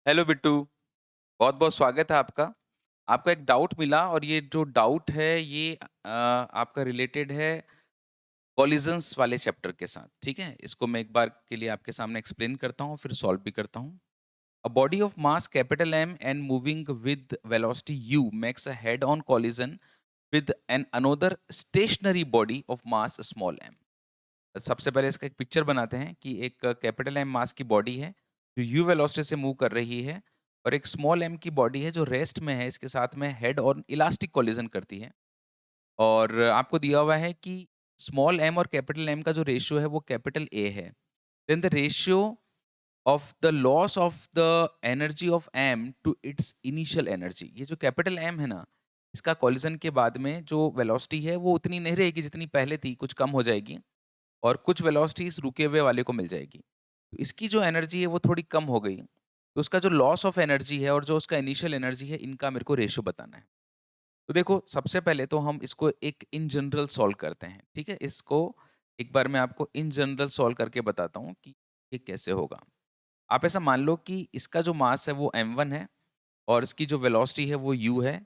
Hello Bittu, बहुत-बहुत स्वागत है आपका। आपका एक डाउट मिला और ये जो डाउट है ये आपका रिलेटेड है कोलिजन्स वाले चैप्टर के साथ, ठीक है? इसको मैं एक बार के लिए आपके सामने एक्सप्लेन करता हूँ, फिर सॉल्व भी करता हूँ। A body of mass capital M and moving with velocity u makes a head-on collision with an another stationary body of mass small m. सबसे पहले इसका एक पिक्चर बनाते हैं कि एक कैपिटल एम मास की बॉडी है जो यू वेलोसिटी से मूव कर रही है और एक स्मॉल एम की बॉडी है जो रेस्ट में है, इसके साथ में हेड और इलास्टिक कोलिजन करती है। और आपको दिया हुआ है कि स्मॉल एम और कैपिटल एम का जो रेशियो है वो कैपिटल ए है। Then the ratio of the loss of the energy of M to its initial energy, ये जो कैपिटल एम है ना, इसका कोलिजन के बाद में जो वेलोसिटी है वो उतनी नहीं रहेगी जितनी पहले थी, कुछ कम हो जाएगी और कुछ वेलोसिटी इस रुके हुए वाले को मिल जाएगी। तो इसकी जो एनर्जी है वो थोड़ी कम हो गई। तो उसका जो लॉस ऑफ एनर्जी है और जो उसका इनिशियल एनर्जी है, इनका मेरे को रेशियो बताना है। तो देखो, सबसे पहले तो हम इसको एक इन जनरल सॉल्व करते हैं, ठीक है? इसको एक बार मैं आपको इन जनरल सॉल्व करके बताता हूँ कि ये कैसे होगा। आप ऐसा मान लो कि इसका जो मास है वो m1 है और इसकी जो वेलोसिटी है वो u है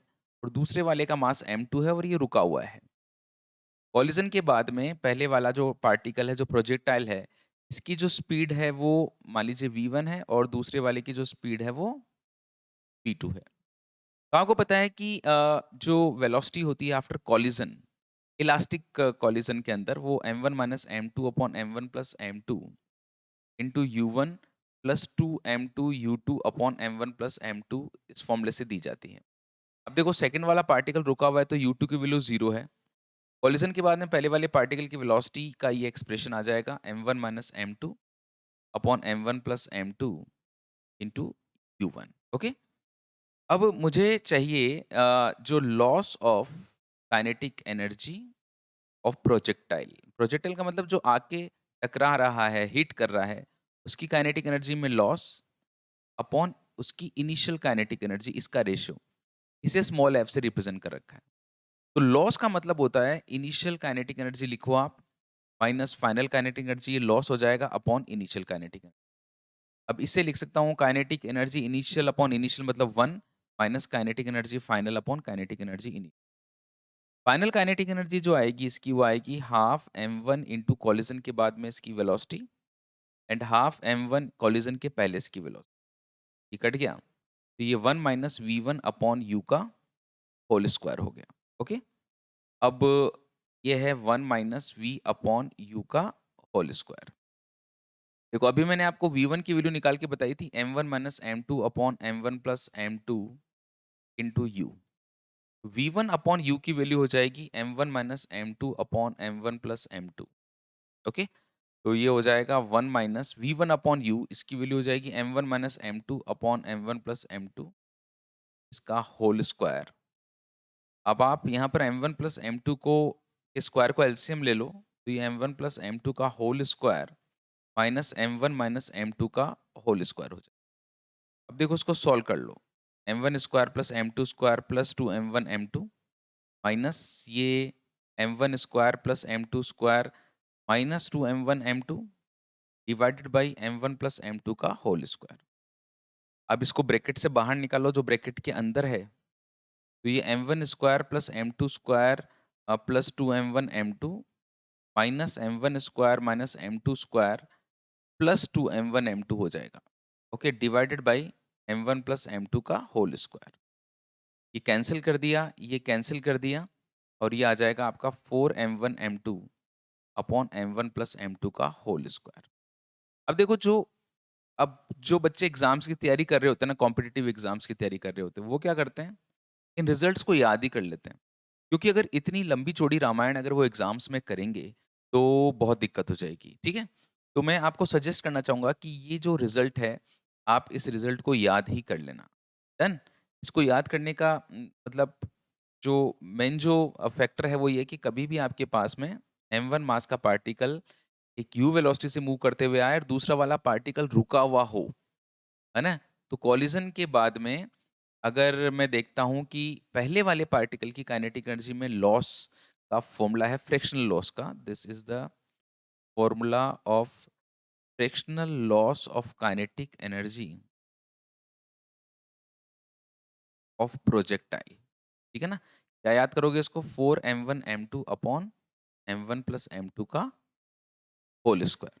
और दूसरे वाले का मास m2 है और ये रुका हुआ है। कॉलिजन के बाद में पहले वाला जो पार्टिकल है, जो प्रोजेक्टाइल है, इसकी जो स्पीड है वो मान लीजिए v1 है और दूसरे वाले की जो स्पीड है वो v2 है। तो आपको पता है कि जो वेलोसिटी होती है आफ्टर कॉलिजन, इलास्टिक कॉलिजन के अंदर वो m1 minus m2 upon m1 plus m2 into u1 plus 2m2 u2 upon m1 plus m2 इस फॉर्मूले से दी जाती है। अब देखो, सेकंड वाला पार्टिकल रुका हुआ है तो u2 की वैल्यू 0 है। कॉलिजन के बाद में पहले वाले पार्टिकल की वेलोसिटी का ये एक्सप्रेशन आ जाएगा m1 minus m2 upon m1 plus m2 into u1। Okay, अब मुझे चाहिए जो loss of kinetic energy of projectile. Projectile का मतलब जो आके टकरा रहा है, हिट कर रहा है, उसकी काइनेटिक एनर्जी में लॉस अपॉन उसकी इनिशियल काइनेटिक एनर्जी, इसका रेशियो, इसे स्मॉल एफ से रिप्रेजेंट कर रखा है। तो लॉस का मतलब होता है इनिशियल काइनेटिक एनर्जी लिखो आप माइनस फाइनल काइनेटिक एनर्जी, ये लॉस हो जाएगा अपॉन इनिशियल काइनेटिक एनर्जी। अब इससे लिख सकता हूँ kinetic energy initial upon initial मतलब 1 minus kinetic energy final upon kinetic energy initial. Final kinetic energy जो आएगी इसकी वो आएगी हाफ m1 इंटू कॉलिजन के बाद में इसकी velocity and half m1 collision के पहले इसकी वेलोसिटी। ये कट गया तो ये 1 माइनस v1 अपॉन u का होल स्क्वायर हो गया। ओके, अब ये है 1 माइनस v अपॉन u का होल स्क्वायर। देखो, अभी मैंने आपको v1 की वैल्यू निकाल के बताई थी m1 minus m2 upon m1 plus m2 into u। v1 upon u की वैल्यू हो जाएगी m1 minus m2 upon m1 plus m2। Okay, तो ये हो जाएगा 1 माइनस v1 अपॉन u, इसकी वैल्यू हो जाएगी m1 minus m2 upon m1 plus m2 इसका होल स्क्वायर। अब आप यहाँ पर m1 प्लस m2 को के स्क्वायर को एलसीएम ले लो, तो ये m1 प्लस m2 का whole square minus m1 minus m2 का होल स्क्वायर हो जाएगा। अब देखो, उसको सॉल्व कर लो। m1 square plus m2 square plus 2m1 m2 minus ये m1 square plus m2 square minus 2m1 m2 divided by m1 plus m2 का whole square. अब इसको ब्रैकेट से बाहर निकालो जो ब्रैकेट के अंदर है, तो ये m1 square plus m2 square plus 2m1 m2 minus m1 square minus m2 square plus 2m1 m2 हो जाएगा। Okay, divided by m1 plus m2 का होल स्क्वायर। ये कैंसिल कर दिया, ये कैंसिल कर दिया और ये आ जाएगा आपका 4m1 m2 upon m1 plus m2 का होल स्क्वायर। अब देखो, जो बच्चे एग्जाम्स की तैयारी कर रहे होते हैं ना, कॉम्पिटिटिव एग्जाम्स की तैयारी कर रहे होते हैं, वो क्या करते हैं, इन रिजल्ट्स को याद ही कर लेते हैं। क्योंकि अगर इतनी लंबी चौड़ी रामायण अगर वो एग्जाम्स में करेंगे तो बहुत दिक्कत हो जाएगी, ठीक है? तो मैं आपको सजेस्ट करना चाहूंगा कि ये जो रिजल्ट है, आप इस रिजल्ट को याद ही कर लेना। डन। इसको याद करने का मतलब जो मेन जो फैक्टर है वो ये कि कभी भी आपके पास में m1 मास का पार्टिकल एक u वेलोसिटी से मूव करते हुए आए और दूसरा वाला पार्टिकल रुका हुआ हो, है ना? तो कॉलिजन के बाद में अगर मैं देखता हूं कि पहले वाले पार्टिकल की काइनेटिक एनर्जी में लॉस का फॉर्मूला है फ्रैक्शनल लॉस का, this is the formula of fractional loss of kinetic energy of projectile, ठीक है ना? क्या याद करोगे इसको? 4m1m2 upon m1 plus m2 का होल स्क्वायर।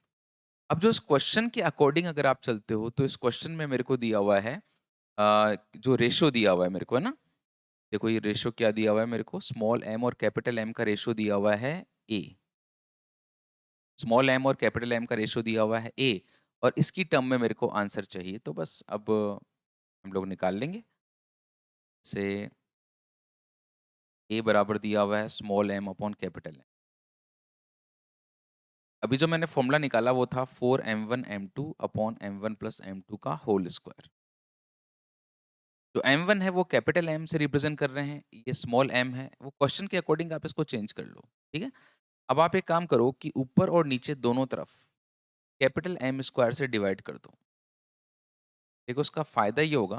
अब जो इस क्वेश्चन के अकॉर्डिंग अगर आप चलते हो तो इस क्वेश्चन में मेरे को दिया हुआ है जो रेशो दिया हुआ है मेरे को, है ना? देखो ये रेशो क्या दिया हुआ है मेरे को, स्मॉल m और कैपिटल M का रेशो दिया हुआ है a। स्मॉल m और कैपिटल M का रेशो दिया हुआ है a, और इसकी टर्म में मेरे को आंसर चाहिए, तो बस अब हम लोग निकाल लेंगे। से a बराबर दिया हुआ है small m upon capital M। अभी जो मैंने फॉर्मूला निकाला वो था 4m1m2 upon m1 plus m2 का होल स्क्वायर। जो m1 है वो कैपिटल M से रिप्रेजेंट कर रहे हैं, ये स्मॉल m है, वो क्वेश्चन के अकॉर्डिंग आप इसको चेंज कर लो, ठीक है? अब आप एक काम करो कि ऊपर और नीचे दोनों तरफ कैपिटल M स्क्वायर से डिवाइड कर दो। देखो उसका फायदा ये होगा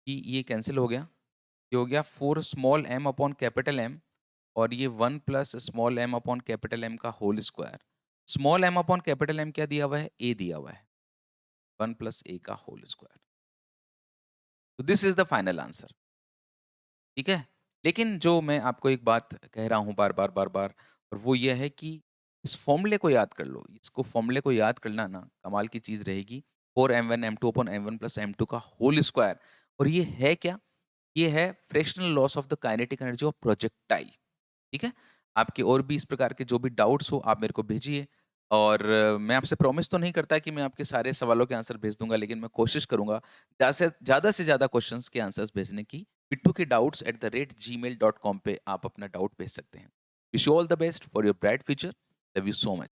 कि ये कैंसिल हो गया, ये हो गया 4 small m upon capital M, और ये 1 plus small m upon capital M का whole square. Small m upon capital M क्या दिया हुआ है? a दिया हुआ है, 1 प्लस a का होल स्क्वायर। तो this is the final answer, ठीक है? लेकिन जो मैं आपको एक बात कह रहा हूँ बार-बार, बार-बार, और वो ये है कि इस फ़ॉर्मूले को याद कर लो। इसको फ़ॉर्मूले को याद करना ना कमाल की चीज़ रहेगी। 4m1 m2 upon m1 plus m2 का होल स्क्वायर, और ये है क्या? ये है fractional loss of the kinetic energy of projectile, ठीक है? आपके और भी इस प्रकार के जो भी डाउट्स हो आप मेरे को भेजिए, और मैं आपसे प्रॉमिस तो नहीं करता कि मैं आपके सारे सवालों के आंसर भेज दूँगा, लेकिन मैं कोशिश करूँगा से ज़्यादा क्वेश्चन्स के आंसर्स भेजने की। बिट्टू के doubts@gmail.com पे आप अपना डाउट भेज सकते हैं। Wish you all the best for your bright future. Love you so much.